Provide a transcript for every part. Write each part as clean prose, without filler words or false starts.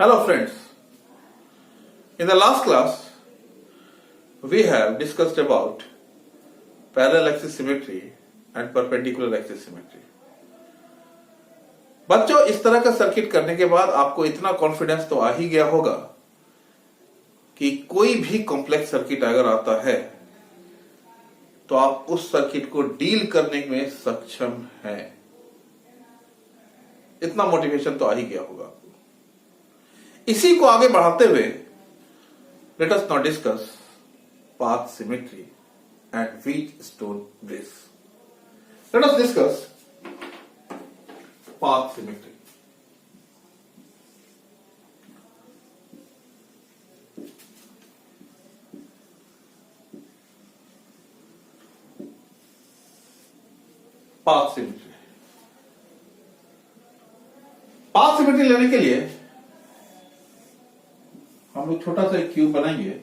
Hello friends, in the last class we have discussed about parallel axis symmetry and perpendicular axis symmetry. बच्चों, इस तरह का circuit करने के बाद आपको इतना कॉन्फिडेंस तो आ ही गया होगा कि कोई भी कॉम्प्लेक्स सर्किट अगर आता है तो आप उस सर्किट को डील करने में सक्षम हैं। इतना मोटिवेशन तो आ ही गया होगा। इसी को आगे बढ़ाते हुए let us now discuss path symmetry and wheat stone bridge. Let us discuss path symmetry. Path symmetry लेने के लिए हम लोग छोटा सा एक क्यूब बनाएंगे।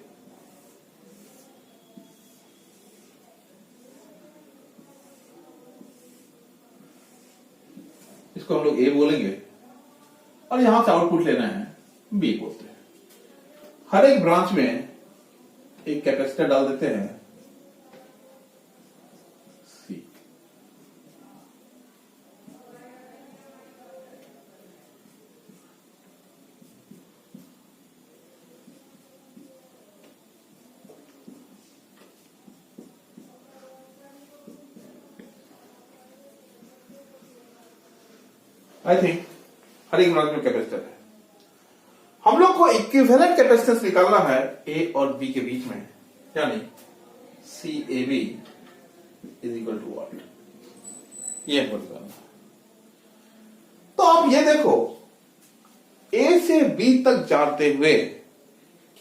इसको हम लोग ए बोलेंगे और यहां से आउटपुट लेना है बी बोलते हैं। हर एक ब्रांच में एक कैपेसिटर डाल देते हैं सी। आई थिंक हर एक ब्रांच में कैपेसिटर है। हम लोग को इक्विवेलेंट कैपेसिटेंस निकालना है ए और बी के बीच में, यानी C A B is equal to what, ये हमको निकालना है। तो आप ये देखो, ए से बी तक जाते हुए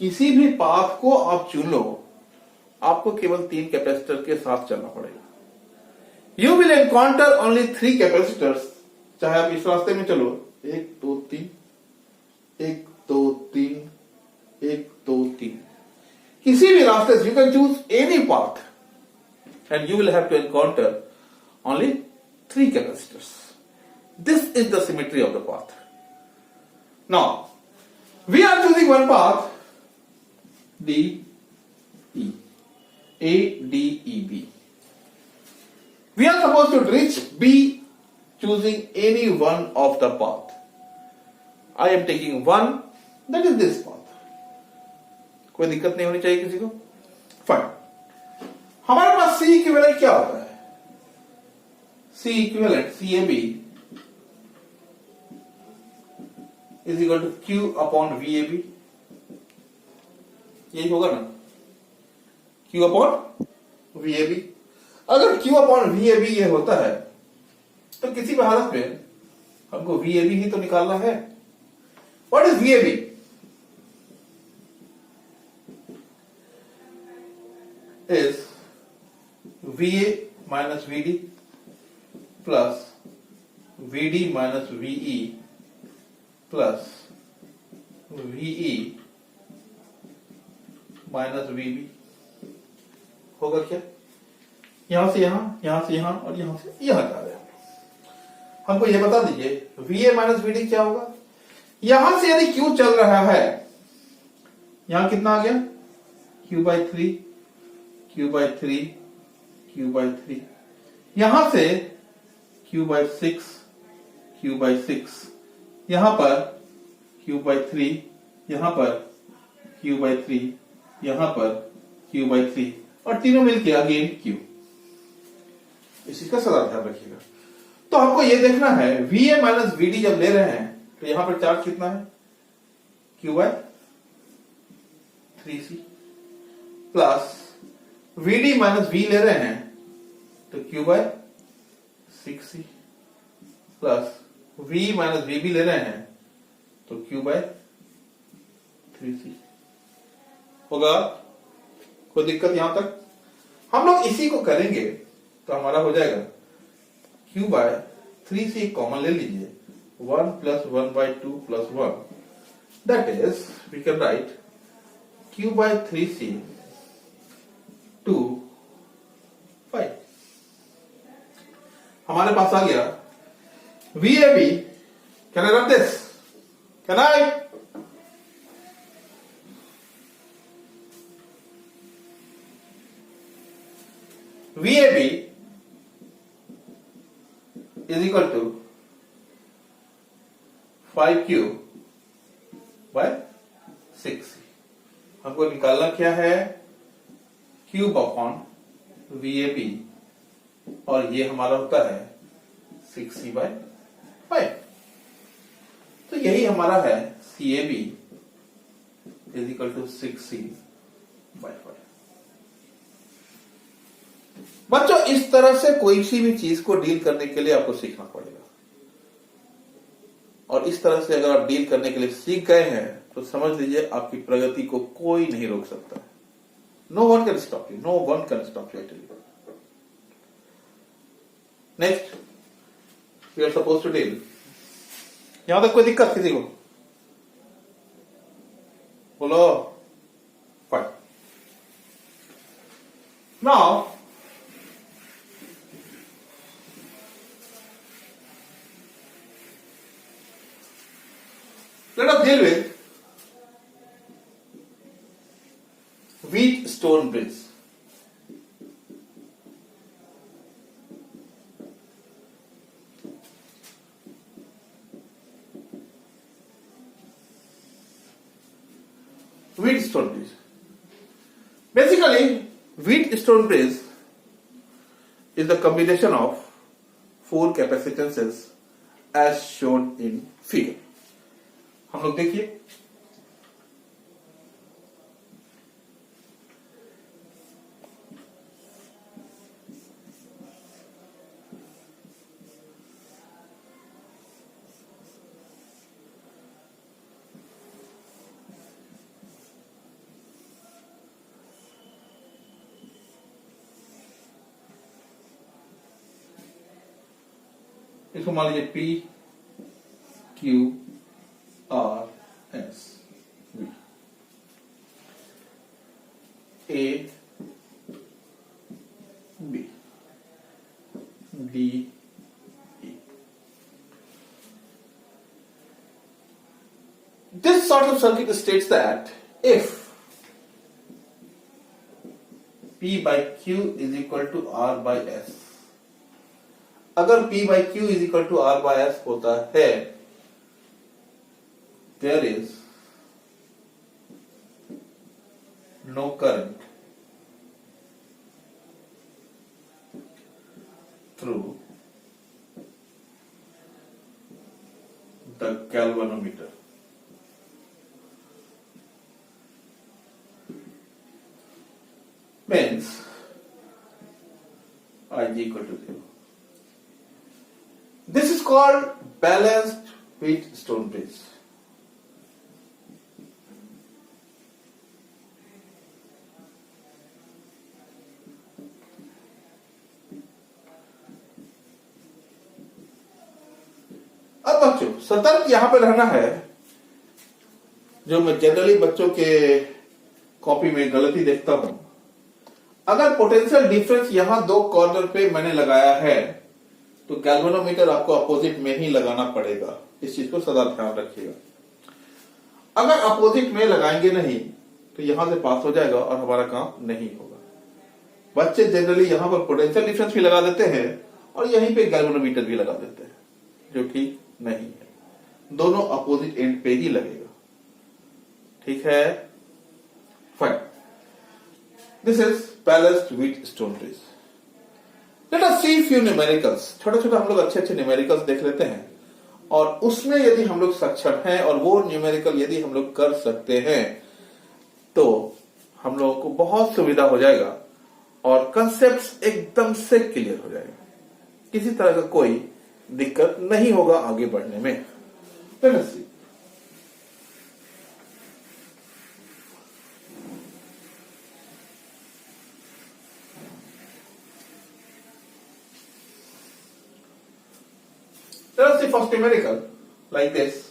किसी भी पाथ को आप चुन लो, आपको केवल 3 कैपेसिटर के साथ चलना पड़ेगा। You will encounter only 3 capacitors. चाहे आप इस रास्ते में चलो 1 2 3 1 2 3 1 2 3, किसी भी रास्ते से you can choose any path and you will have to encounter only 3 capacitors. This is the symmetry of the path. Now we are choosing one path D E A D E B. We are suppose to reach B choosing any one of the path. I am taking one, that is this path. कोई दिक्कत नहीं होनी चाहिए किसी को। Fine, हमारे पास C equivalent क्या होता है? C equivalent CAB is equal to Q upon VAB। यही होगा ना, Q अपॉन VAB। अगर Q अपॉन VAB ये होता है तो किसी भी हालत में हमको VAB ही तो निकालना है। What is VAB? Is VA minus VD plus VD minus VE plus VE minus VB। होगा क्या? यहां से यहां और यहां से यहां जा रहे हैं। हमको ये बता दीजिए VA माइनस VD क्या होगा। यहां से यदि Q चल रहा है, यहां कितना आ गया? Q by 3 Q by 3 Q by 3। यहां से Q बाई 6 Q बाई 6, यहां पर Q बाई 3, यहां पर Q बाई 3, यहां पर Q बाई 3 और तीनों मिलके अगेन Q। इसी का सदा ध्यान रखिएगा। तो हमको ये देखना है VA माइनस VD जब ले रहे हैं तो यहां पर चार्ज कितना है? Q by 3C plus VD minus V ले रहे हैं तो Q by 6C plus V minus VB ले रहे हैं तो Q बाय 3C। होगा कोई दिक्कत यहां तक? हम लोग इसी को करेंगे तो हमारा हो जाएगा Q बाय 3C कॉमन ले लीजिए, 1 plus 1 by 2 plus 1, that is we can write Q by 3C 2 5। हमारे पास आ गया VAB। Can I rub this? Can I? VAB is equal to 5Q by 6C। हमको निकालना क्या है? क्यूब अपॉन VAB, और ये हमारा होता है 6C बाय 5। तो यही हमारा है CAB is equal to 6C by 5। बच्चों, इस तरह से कोई सी भी चीज को डील करने के लिए आपको सीखना पड़ेगा, और इस तरह से अगर आप डील करने के लिए सीख गए हैं तो समझ लीजिए आपकी प्रगति को कोई नहीं रोक सकता। No one can stop you, no one can stop you. Next we are suppose to deal. यहां तक कोई दिक्कत किसी को? बोलो। Fine. Now let us deal with Wheatstone bridge. Wheatstone bridge. Basically, Wheatstone bridge is the combination of four capacitances as shown in figure. हम लोग देखिए, इसको मान लीजिए P Q R S V, A B D E. This sort of circuit states that if P by Q is equal to R by S, अगर P by Q is equal to R by S होता है, there is no current through the galvanometer. Means Ig equal to 0. This is called balanced Wheatstone bridge. अब बच्चों, सतर्क यहां पे रहना है। जो मैं जनरली बच्चों के कॉपी में गलती देखता हूं, अगर पोटेंशियल डिफरेंस यहां दो कॉर्नर पे मैंने लगाया है तो गैल्वेनोमीटर आपको अपोजिट में ही लगाना पड़ेगा। इस चीज को सदा ध्यान रखिएगा। अगर अपोजिट में लगाएंगे नहीं तो यहां से पास हो जाएगा और हमारा काम नहीं होगा। बच्चे जनरली यहां पर पोटेंशियल डिफरेंस भी लगा देते हैं और यहीं पे गैल्वेनोमीटर भी लगा देते हैं, जो ठीक नहीं है। दोनों अपोजिट एंड पे ही लगेगा। ठीक है, fine. This is balanced Wheatstone bridge. Let us see few numericals. छोटे छोटे हम लोग अच्छे अच्छे न्यूमेरिकल्स देख लेते हैं, और उसमें यदि हम लोग सक्षम हैं और वो न्यूमेरिकल यदि हम लोग कर सकते हैं तो हम लोगों को बहुत सुविधा हो जाएगा और कंसेप्ट एकदम से क्लियर हो जाएगा। किसी तरह का कोई दिक्कत नहीं होगा आगे बढ़ने में। Let us see. Let us see first numerical like this.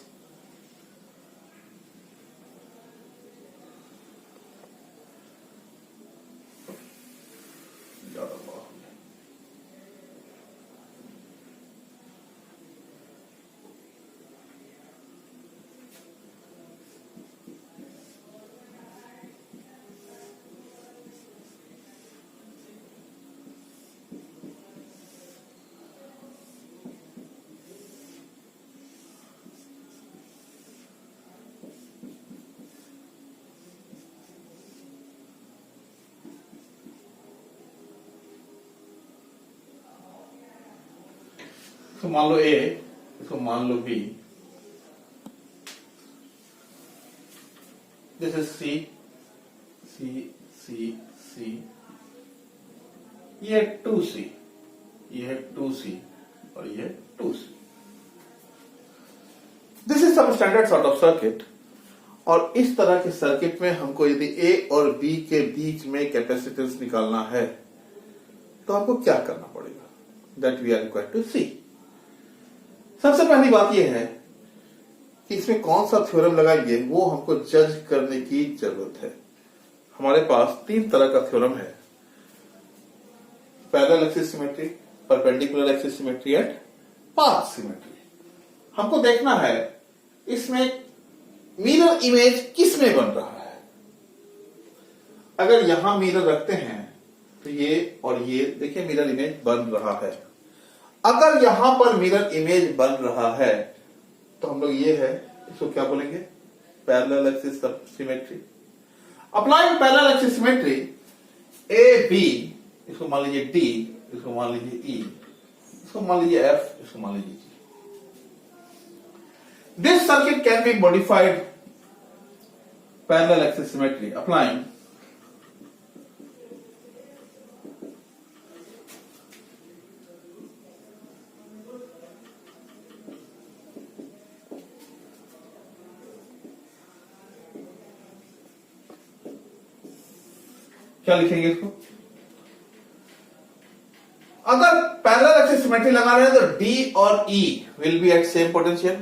इसको मान लो ए, इसको मान लो B, this is C, C C C, ये 2C, ये है 2C और ये 2C। This is some standard sort of circuit. और इस तरह के सर्किट में हमको यदि ए और बी के बीच में कैपेसिटेंस निकालना है तो आपको क्या करना पड़ेगा, that we are required to see. सबसे पहली बात यह है कि इसमें कौन सा थ्योरम लगाएंगे वो हमको जज करने की जरूरत है। हमारे पास 3 तरह का थ्योरम है, parallel axis symmetry, perpendicular axis symmetry and path symmetry. हमको देखना है इसमें मिरर इमेज किस में बन रहा है। अगर यहां मिरर रखते हैं तो ये और ये देखिए मिरर इमेज बन रहा है। अगर यहां पर मिरर इमेज बन रहा है तो हम लोग ये है, इसको क्या बोलेंगे, parallel axis symmetry. Applying parallel axis symmetry, A B, इसको मान लीजिए डी, इसको मान लीजिए ई, इसको मान लीजिए एफ, इसको मान लीजिए G. This circuit can be modified parallel axis symmetry applying क्या लिखेंगे इसको, अगर पैरेलल एक्सिस सिमेट्री लगा रहे हैं तो डी और E will be at same potential,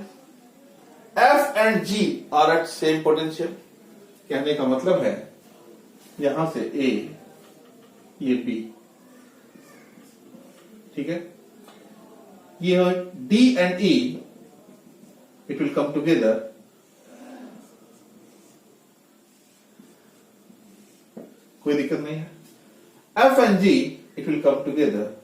F and G are at same potential. कहने का मतलब है यहां से ए, ये बी, ठीक है, ये D and E, it will come together, कोई दिक्कत नहीं है। F and G it will come together,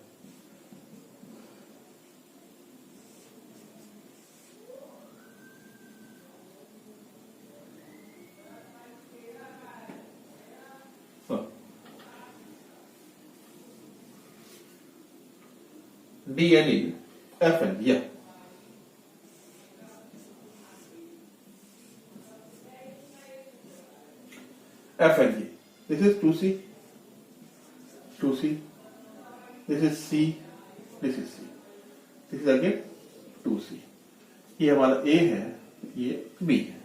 D and E, F and G, yeah. F and G. This is 2C, 2C. This is C, this is C. This is again 2C. ये हमारा A है, ये B है।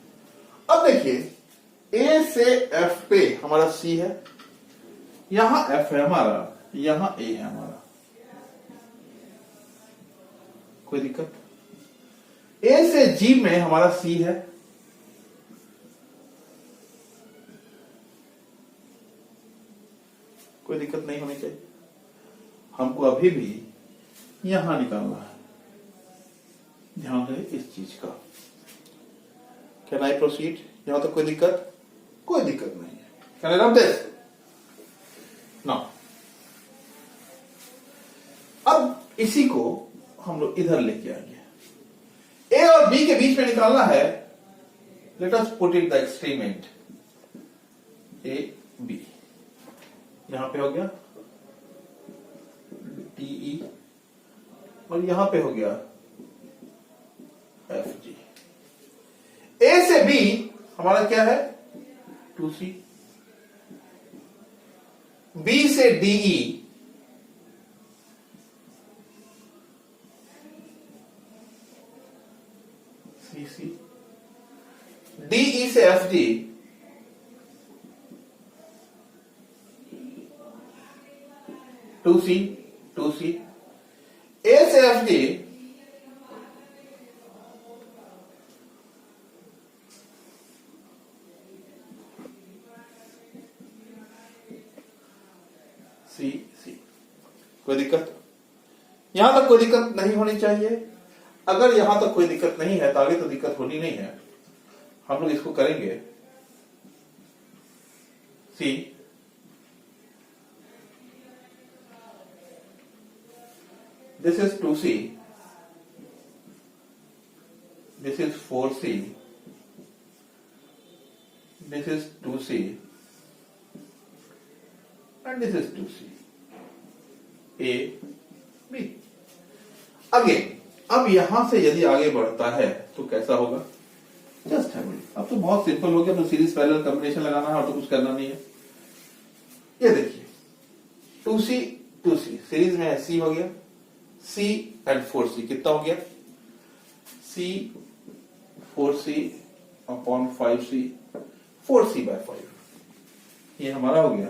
अब देखिए A से F पे हमारा C है, यहां F है हमारा, यहां A है हमारा, कोई दिक्कत। ए से जी में हमारा सी है, कोई दिक्कत नहीं होनी चाहिए। हमको अभी भी यहां निकालना है, ध्यान रहे इस चीज का। कैन आई प्रोसीड, यहां तक कोई दिक्कत, कोई दिक्कत नहीं है। Can I rub this now. अब इसी को हम लोग इधर लेके आएंगे। ए और बी के बीच में निकालना है, let us put it the extreme end, A B, यहां पे हो गया डी ई और यहां पे हो गया एफ जी। ए से बी हमारा क्या है 2C, बी से डी ई, सी, डीई से एफ जी, टू सी, ए से एफ जी, सी। कोई दिक्कत, यहां तक कोई दिक्कत नहीं होनी चाहिए। अगर यहां तक कोई दिक्कत नहीं है तो आगे तो दिक्कत होनी नहीं है। हम लोग इसको करेंगे C, this is 2C, this is 4C, this is 2C and this is 2C, A, B. Again, अब यहां से यदि आगे बढ़ता है तो कैसा होगा, जस्ट है। अब तो बहुत सिंपल हो गया, तो सीरीज पैरेलल कॉम्बिनेशन लगाना है और तो कुछ करना नहीं है। ये देखिए 2C 2C सीरीज में है, C हो गया, C एंड 4C कितना हो गया, C 4C upon 5C 4C/5, ये हमारा हो गया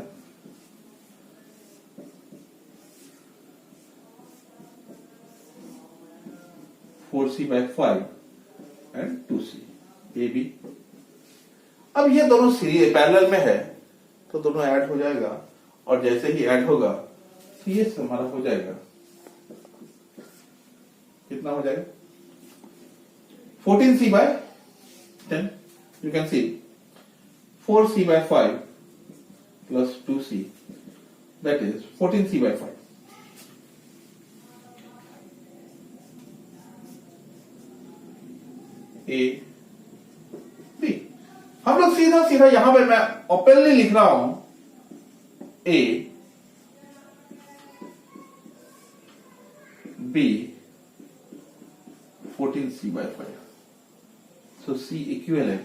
4C/5 एंड 2C ये भी। अब ये दोनों सीरीज पैरेलल में है तो दोनों ऐड हो जाएगा, और जैसे ही ऐड होगा तो ये हमारा हो जाएगा, कितना हो जाएगा 14C/10, you can see 4C/5 plus 2C that is 14C/5। A B, हम लोग सीधा सीधा यहां पे मैं ओपनली लिख रहा हूं A B 14C/5, so C equivalent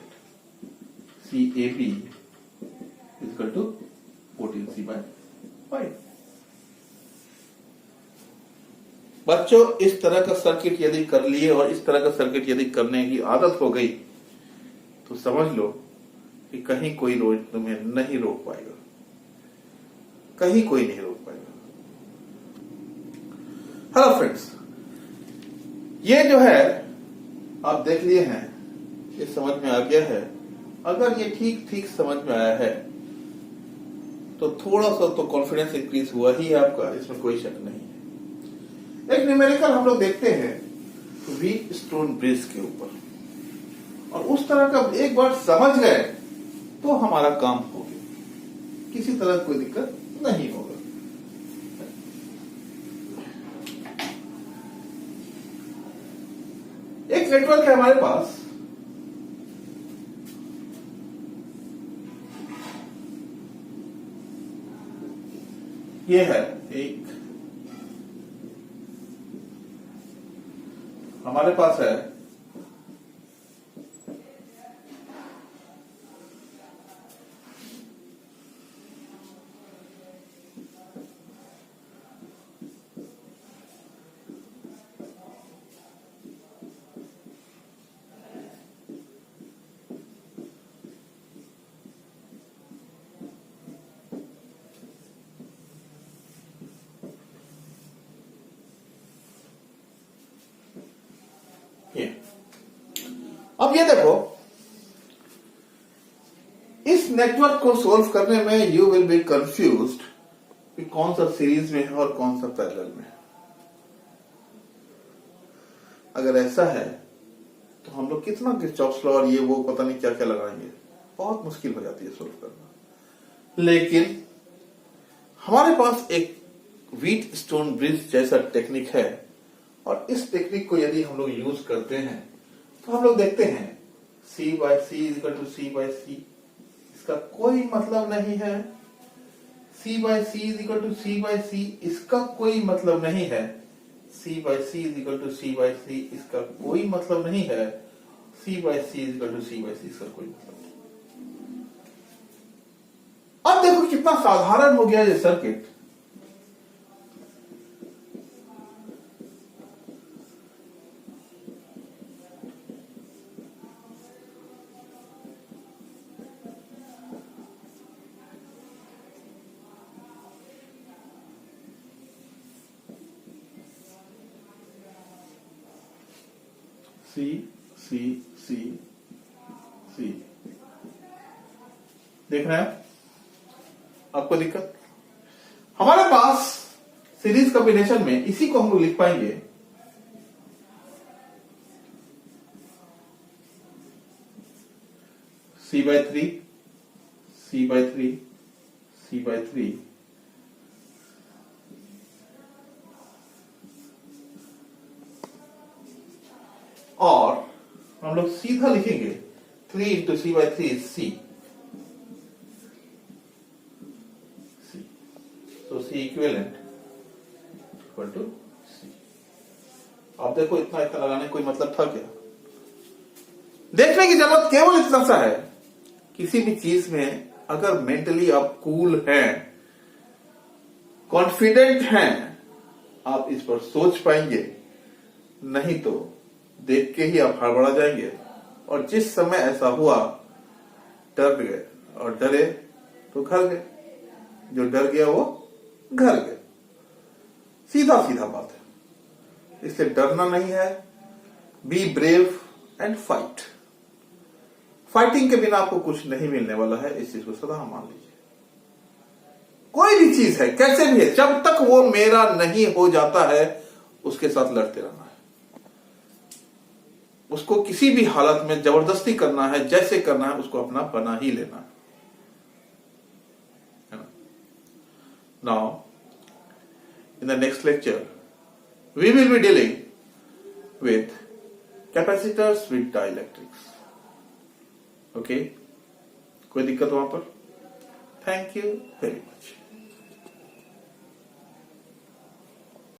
CAB is equal to 14C/5। बच्चों इस तरह का सर्किट यदि कर लिए और इस तरह का सर्किट यदि करने की आदत हो गई तो समझ लो कि कहीं कोई तुम्हें नहीं रोक पाएगा, कहीं कोई नहीं रोक पाएगा। हेलो फ्रेंड्स, ये जो है आप देख लिए हैं, ये समझ में आ गया है। अगर ये ठीक ठीक समझ में आया है तो थोड़ा सा तो कॉन्फिडेंस इंक्रीज हुआ ही है आपका, इसमें कोई शक नहीं है। एक न्यूमेरिकल हम लोग देखते हैं व्हीटस्टोन ब्रिज के ऊपर, और उस तरह का एक बार समझ गए तो हमारा काम हो गया, किसी तरह कोई दिक्कत नहीं होगा। एक नेटवर्क है हमारे पास, ये है एक, हमारे पास है ये। अब ये देखो, इस नेटवर्क को सोल्व करने में यू विल बी कंफ्यूज्ड कि कौन सा सीरीज में है और कौन सा पैरेलल में है। अगर ऐसा है तो हम लोग कितना किरचॉफ्स लॉ और ये वो पता नहीं क्या क्या लगाएंगे, बहुत मुश्किल हो जाती है सोल्व करना। लेकिन हमारे पास एक व्हीटस्टोन ब्रिज जैसा टेक्निक है, और इस टेक्निक को यदि हम लोग यूज करते हैं तो हम लोग देखते हैं C/C is equal to C/C, इसका कोई मतलब नहीं है। C/C is equal to C/C, इसका कोई मतलब नहीं है। C/C is equal to C/C, इसका कोई मतलब नहीं है। C/C is equal to C/C, इसका कोई मतलब नहीं। अब देखो कितना साधारण हो गया ये circuit. C C C C, देख रहे हैं आपको दिक्कत? हमारे पास सीरीज कॉम्बिनेशन में इसी को हम लोग लिख पाएंगे C/3 C/3 C/3 और हम लोग सीधा लिखेंगे 3 into C/3 is C, so C equivalent equal to C। आप देखो इतना इतना लगाने कोई मतलब था क्या? देखने की जरूरत केवल इतना सा है, किसी भी चीज में अगर मेंटली आप कूल हैं, कॉन्फिडेंट हैं, आप इस पर सोच पाएंगे, नहीं तो देख के ही आप हड़बड़ा जाएंगे। और जिस समय ऐसा हुआ, डर गए, और डरे तो घर गए, जो डर गया वो घर गए। सीधा सीधा बात है। इसलिए डरना नहीं है, be brave and fight. Fighting के बिना आपको कुछ नहीं मिलने वाला है, इस चीज को सदा मान लीजिए। कोई भी चीज है, कैसे भी है, जब तक वो मेरा नहीं हो जाता है, उसके साथ लड़ते रहना है। उसको किसी भी हालत में जबरदस्ती करना है, जैसे करना है, उसको अपना बना ही लेना है। Now, in the next lecture, we will be dealing with capacitors with dielectrics. Okay? कोई दिक्कत वहां पर? Thank you very much.